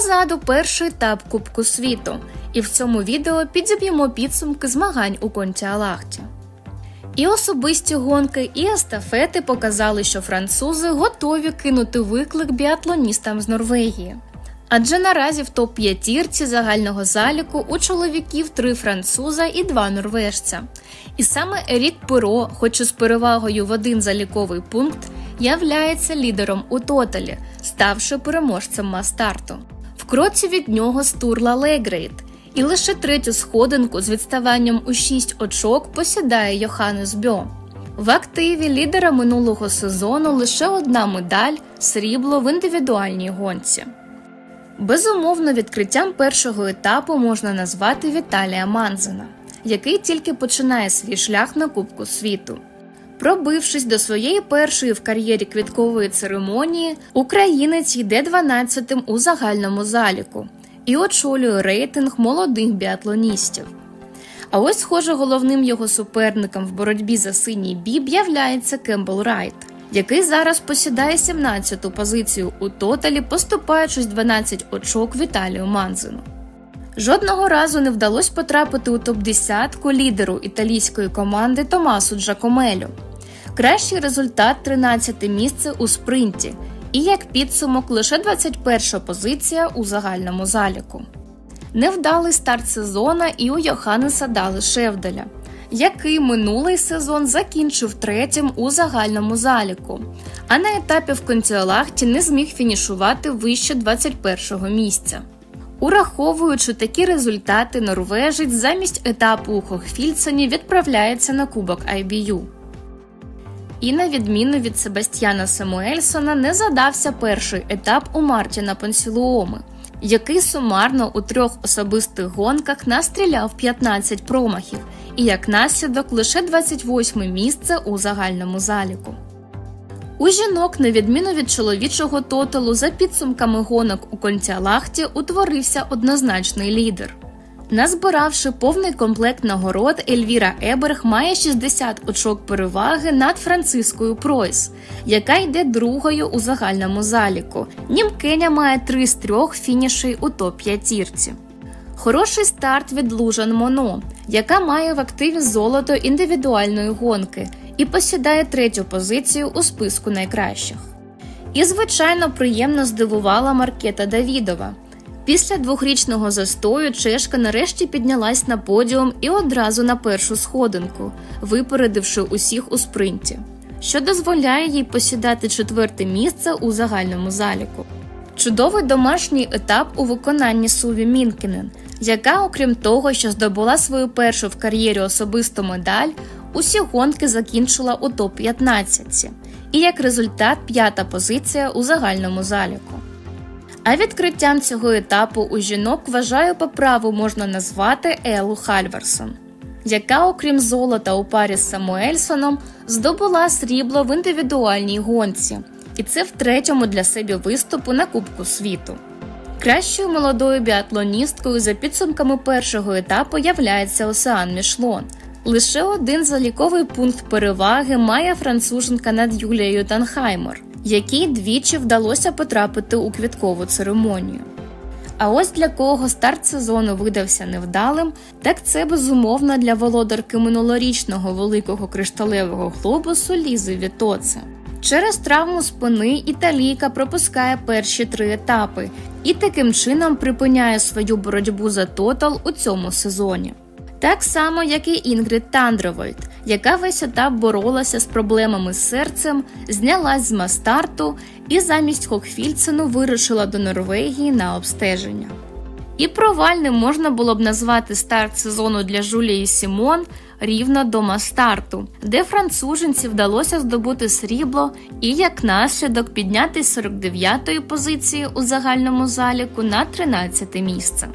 Позаду перший етап Кубку світу, і в цьому відео підіб'ємо підсумки змагань у Контіалахті. І особисті гонки, і естафети показали, що французи готові кинути виклик біатлоністам з Норвегії. Адже наразі в топ-5 загального заліку у чоловіків 3 француза і 2 норвежця. І саме Ерік Пюро, хоч і з перевагою в 1 заліковий пункт, являється лідером у тоталі, ставши переможцем мас-старту. В кроці від нього Стурла Легрейд, і лише 3-ю сходинку з відставанням у 6 очок посідає Йоханнес Бьо. В активі лідера минулого сезону лише 1 медаль – срібло в індивідуальній гонці. Безумовно, відкриттям першого етапу можна назвати Віталія Манзена, який тільки починає свій шлях на Кубку світу. Пробившись до своєї першої в кар'єрі квіткової церемонії, українець йде 12-тим у загальному заліку і очолює рейтинг молодих біатлоністів. А ось, схоже, головним його суперником в боротьбі за синій біб являється Кембел Райт, який зараз посідає 17-ту позицію у тоталі, поступаючись 12 очок Віталію Манзену. Жодного разу не вдалося потрапити у топ-10 лідеру італійської команди Томасу Джакомелю. Кращий результат – 13-те місце у спринті, і як підсумок лише 21-ша позиція у загальному заліку. Невдалий старт сезона і у Йоханнеса Дали Шевделя, який минулий сезон закінчив 3-м у загальному заліку, а на етапі в Контіалахті не зміг фінішувати вище 21-го місця. Ураховуючи такі результати, норвежець замість етапу у Хохфільцені відправляється на Кубок IBU. І на відміну від Себастьяна Самуельсона не задався перший етап у Мартіна Понсілуоми, який сумарно у 3 особистих гонках настріляв 15 промахів і як наслідок лише 28-ме місце у загальному заліку. У жінок, на відміну від чоловічого тоталу, за підсумками гонок у Контіалахті утворився однозначний лідер. Назбиравши повний комплект нагород, Ельвіра Еберг має 60 очок переваги над Францискою Пройс, яка йде другою у загальному заліку. Німкеня має 3 з 3 фінішей у топ-5. Хороший старт від Лужан Моно, яка має в активі золото індивідуальної гонки і посідає 3-ю позицію у списку найкращих. І, звичайно, приємно здивувала Маркета Давідова. Після 2-річного застою чешка нарешті піднялась на подіум і одразу на першу сходинку, випередивши усіх у спринті, що дозволяє їй посідати 4-те місце у загальному заліку. Чудовий домашній етап у виконанні Суві Мінкінен, яка, окрім того, що здобула свою першу в кар'єрі особисту медаль, усі гонки закінчила у топ-15, і як результат 5-та позиція у загальному заліку. А відкриттям цього етапу у жінок, вважаю, по праву можна назвати Еллу Хальварсон, яка, окрім золота у парі з Самуельсоном, здобула срібло в індивідуальній гонці, і це в 3-му для себе виступу на Кубку світу. Кращою молодою біатлоністкою за підсумками першого етапу являється Осеан Мішлон. Лише 1 заліковий пункт переваги має француженка над Юлією Танхаймер, якій двічі вдалося потрапити у квіткову церемонію. А ось для кого старт сезону видався невдалим, так це безумовно для володарки минулорічного великого кришталевого глобусу Лізи Вітоце. Через травму спини італійка пропускає перші 3 етапи і таким чином припиняє свою боротьбу за тотал у цьому сезоні. Так само, як і Інгрід Тандровольд, яка весь етап боролася з проблемами з серцем, знялась з мас-старту і замість Хохфільцену вирушила до Норвегії на обстеження. І провальним можна було б назвати старт сезону для Жулії Сімон рівно до мас-старту, де француженці вдалося здобути срібло і як наслідок піднятись з 49-ї позиції у загальному заліку на 13-те місце.